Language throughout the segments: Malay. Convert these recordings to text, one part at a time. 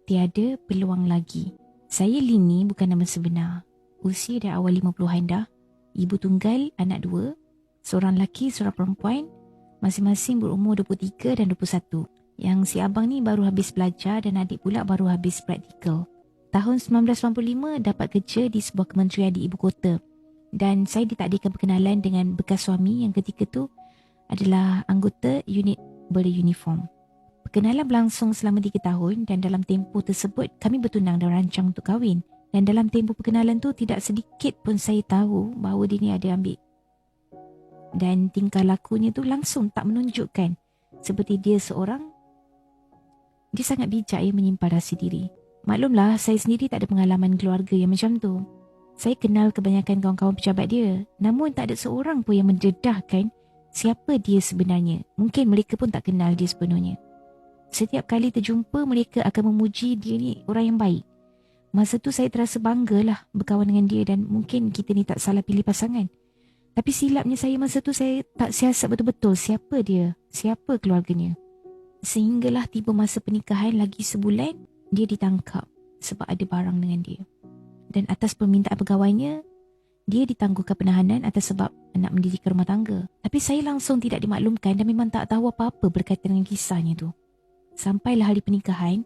tiada peluang lagi. Saya Lini bukan nama sebenar. Usia dah awal 50-an dah. Ibu tunggal, anak 2. Seorang lelaki, seorang perempuan. Masing-masing berumur 23 dan 21. Yang si abang ni baru habis belajar dan adik pula baru habis praktikal. Tahun 1995 dapat kerja di sebuah kementerian di ibu kota. Dan saya ditakdirkan berkenalan dengan bekas suami yang ketika tu adalah anggota unit beruniform. Perkenalan berlangsung selama 3 tahun dan dalam tempoh tersebut kami bertunang dan rancang untuk kahwin. Dan dalam tempoh perkenalan tu tidak sedikit pun saya tahu bahawa dia ni ada ambil. Dan tingkah lakunya tu langsung tak menunjukkan seperti dia sangat bijak menyimpan rahsia diri. Maklumlah saya sendiri tak ada pengalaman keluarga yang macam tu. Saya kenal kebanyakan kawan-kawan pejabat dia, namun tak ada seorang pun yang mendedahkan siapa dia sebenarnya. Mungkin mereka pun tak kenal dia sepenuhnya. Setiap kali terjumpa, mereka akan memuji dia ni orang yang baik. Masa tu saya terasa banggalah berkawan dengan dia dan mungkin kita ni tak salah pilih pasangan. Tapi silapnya saya masa tu saya tak siasat betul-betul siapa dia, siapa keluarganya. Sehinggalah tiba masa pernikahan lagi sebulan, dia ditangkap sebab ada barang dengan dia. Dan atas permintaan pegawainya, dia ditangguhkan penahanan atas sebab nak mendirikan rumah tangga. Tapi saya langsung tidak dimaklumkan dan memang tak tahu apa-apa berkaitan dengan kisahnya tu. Sampailah hari pernikahan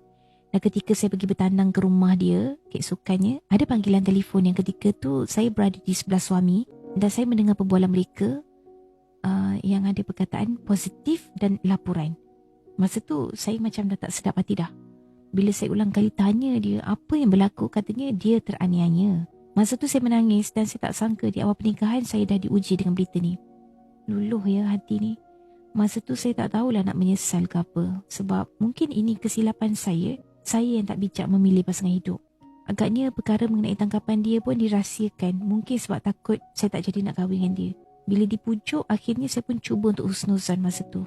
dan ketika saya pergi bertandang ke rumah dia, keesokannya, ada panggilan telefon yang ketika tu saya berada di sebelah suami dan saya mendengar perbualan mereka yang ada perkataan positif dan laporan. Masa tu saya macam dah tak sedap hati dah. Bila saya ulang kali tanya dia apa yang berlaku, katanya dia teraniaya. Masa tu saya menangis dan saya tak sangka di awal pernikahan saya dah diuji dengan berita ni. Luluh hati ni. Masa tu saya tak tahulah nak menyesal ke apa. Sebab mungkin ini kesilapan saya yang tak bijak memilih pasangan hidup. Agaknya perkara mengenai tangkapan dia pun dirahsiakan. Mungkin sebab takut saya tak jadi nak kahwin dengan dia. Bila dipujuk, akhirnya saya pun cuba untuk husnuzan masa tu.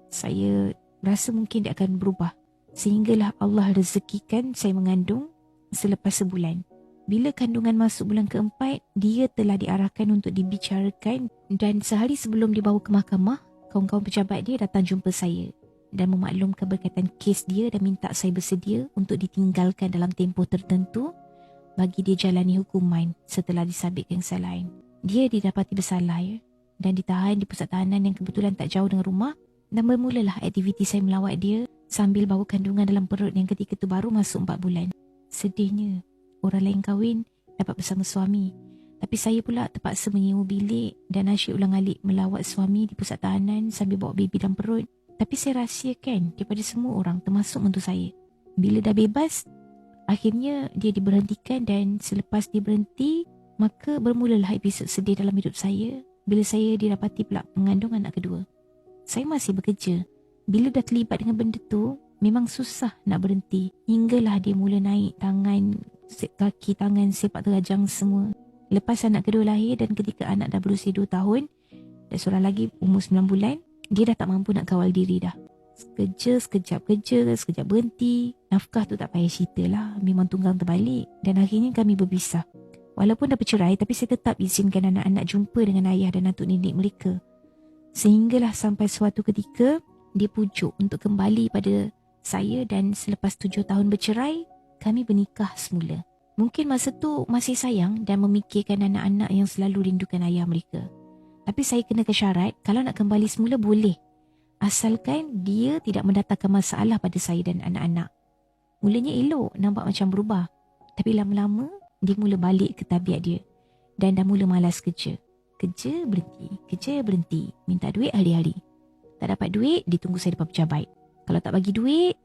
Saya rasa mungkin dia akan berubah. Sehinggalah Allah rezekikan saya mengandung selepas sebulan. Bila kandungan masuk bulan keempat, dia telah diarahkan untuk dibicarakan dan sehari sebelum dibawa ke mahkamah, kawan-kawan pejabat dia datang jumpa saya dan memaklumkan berkaitan kes dia dan minta saya bersedia untuk ditinggalkan dalam tempoh tertentu bagi dia jalani hukuman setelah disabitkan kesalahan. Dia didapati bersalah dan ditahan di pusat tahanan yang kebetulan tak jauh dengan rumah dan bermulalah aktiviti saya melawat dia sambil bawa kandungan dalam perut yang ketika itu baru masuk 4 bulan. Sedihnya, orang lain kahwin dapat bersama suami. Tapi saya pula terpaksa menyewa bilik dan asyik ulang-alik melawat suami di pusat tahanan sambil bawa baby dalam perut. Tapi saya rahsiakan daripada semua orang termasuk mentua saya. Bila dah bebas, akhirnya dia diberhentikan dan selepas dia berhenti, maka bermulalah episod sedih dalam hidup saya bila saya didapati pula mengandung anak kedua. Saya masih bekerja. Bila dah terlibat dengan benda tu, memang susah nak berhenti. Hinggalah dia mula naik tangan, kaki, tangan, sepak terajang semua. Lepas anak kedua lahir dan ketika anak dah berusia 2 tahun dan seorang lagi umur 9 bulan, dia dah tak mampu nak kawal diri dah. Sekejap berhenti. Nafkah tu tak payah cerita lah, memang tunggang terbalik. Dan akhirnya kami berpisah. Walaupun dah bercerai, tapi saya tetap izinkan anak-anak jumpa dengan ayah dan atuk nenek mereka. Sehinggalah sampai suatu ketika, dia pujuk untuk kembali pada saya dan selepas 7 tahun bercerai, kami bernikah semula. Mungkin masa tu masih sayang dan memikirkan anak-anak yang selalu rindukan ayah mereka. Tapi saya kenakan syarat, kalau nak kembali semula boleh. Asalkan dia tidak mendatangkan masalah pada saya dan anak-anak. Mulanya elok, nampak macam berubah. Tapi lama-lama, dia mula balik ke tabiat dia. Dan dah mula malas kerja. Kerja berhenti. Minta duit hari-hari. Tak dapat duit, dia tunggu saya depan pejabat. Kalau tak bagi duit,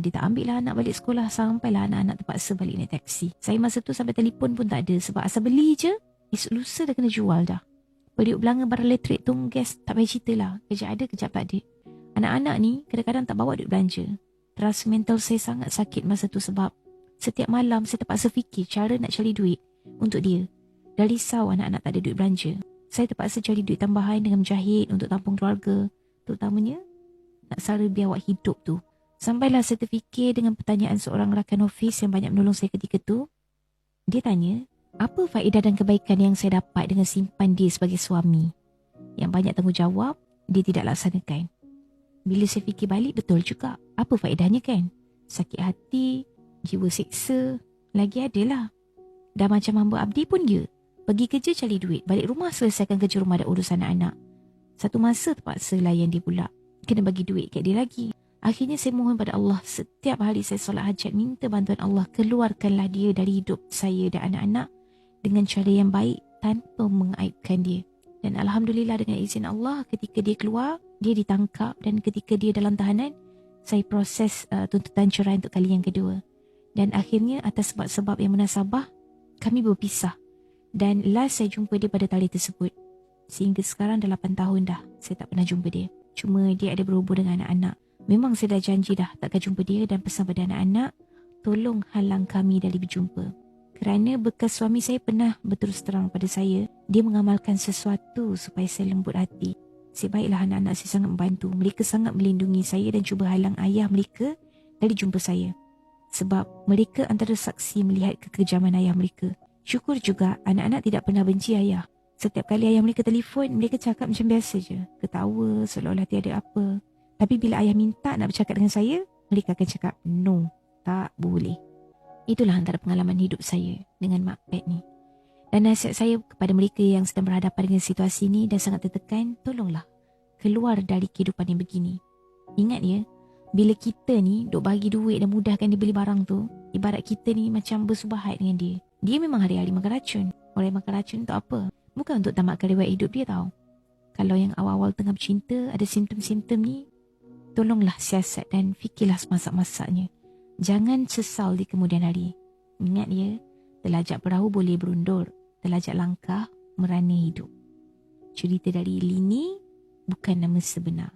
dia tak ambil lah anak balik sekolah sampailah anak-anak terpaksa balik naik taksi. Saya masa tu sampai telefon pun tak ada sebab asal beli je, esok lusa dah kena jual dah. Periuk belanga barang elektrik, tong gas, tak payah cerita lah. Kejap ada, kejap tak ada. Anak-anak ni kadang-kadang tak bawa duit belanja. Terasa mental saya sangat sakit masa tu sebab setiap malam saya terpaksa fikir cara nak cari duit untuk dia. Dah risau anak-anak tak ada duit belanja. Saya terpaksa cari duit tambahan dengan menjahit untuk tampung keluarga. Terutamanya nak sara biawak hidup tu. Sampailah saya terfikir dengan pertanyaan seorang rakan ofis yang banyak menolong saya ketika tu. Dia tanya, apa faedah dan kebaikan yang saya dapat dengan simpan dia sebagai suami? Yang banyak tanggungjawab, dia tidak laksanakan. Bila saya fikir balik, betul juga. Apa faedahnya kan? Sakit hati, Jiwa seksa lagi adalah. Dah macam hamba abdi pun dia. Pergi kerja cari duit, balik rumah selesaikan kerja rumah dan urus anak-anak. Satu masa terpaksa layan dia pula. Kena bagi duit kat dia lagi. Akhirnya saya mohon pada Allah, setiap hari saya solat hajat, minta bantuan Allah, keluarkanlah dia dari hidup saya dan anak-anak dengan cara yang baik tanpa mengaibkan dia. Dan Alhamdulillah dengan izin Allah, ketika dia keluar, dia ditangkap, dan ketika dia dalam tahanan, saya proses tuntutan cerai untuk kali yang kedua. Dan akhirnya atas sebab-sebab yang munasabah, kami berpisah. Dan last saya jumpa dia pada tali tersebut. Sehingga sekarang dah 8 tahun dah saya tak pernah jumpa dia. Cuma dia ada berhubung dengan anak-anak. Memang saya dah janji dah takkan jumpa dia, dan pesan pada anak-anak, tolong halang kami dari berjumpa. Kerana bekas suami saya pernah berterus terang pada saya, dia mengamalkan sesuatu supaya saya lembut hati. Sebaiklah anak-anak saya sangat membantu. Mereka sangat melindungi saya dan cuba halang ayah mereka dari jumpa saya. Sebab mereka antara saksi melihat kekejaman ayah mereka. Syukur juga anak-anak tidak pernah benci ayah. Setiap kali ayah mereka telefon, mereka cakap macam biasa je. Ketawa seolah-olah tiada apa. Tapi bila ayah minta nak bercakap dengan saya, mereka akan cakap, no, tak boleh. Itulah antara pengalaman hidup saya dengan Mak Pet ni. Dan nasihat saya kepada mereka yang sedang berhadapan dengan situasi ni dan sangat tertekan, tolonglah keluar dari kehidupan yang begini. Ingat ya, bila kita ni duk bagi duit dan mudahkan dia beli barang tu, ibarat kita ni macam bersubahat dengan dia. Dia memang hari-hari makan racun. Orang yang makan racun untuk apa? Bukan untuk tamatkan riwayat hidup dia tau. Kalau yang awal-awal tengah bercinta ada simptom-simptom ni, tolonglah siasat dan fikirlah semasak-masaknya. Jangan sesal di kemudian hari. Ingat ya, telajak perahu boleh berundur, telajak langkah merana hidup. Cerita dari Lini bukan nama sebenar.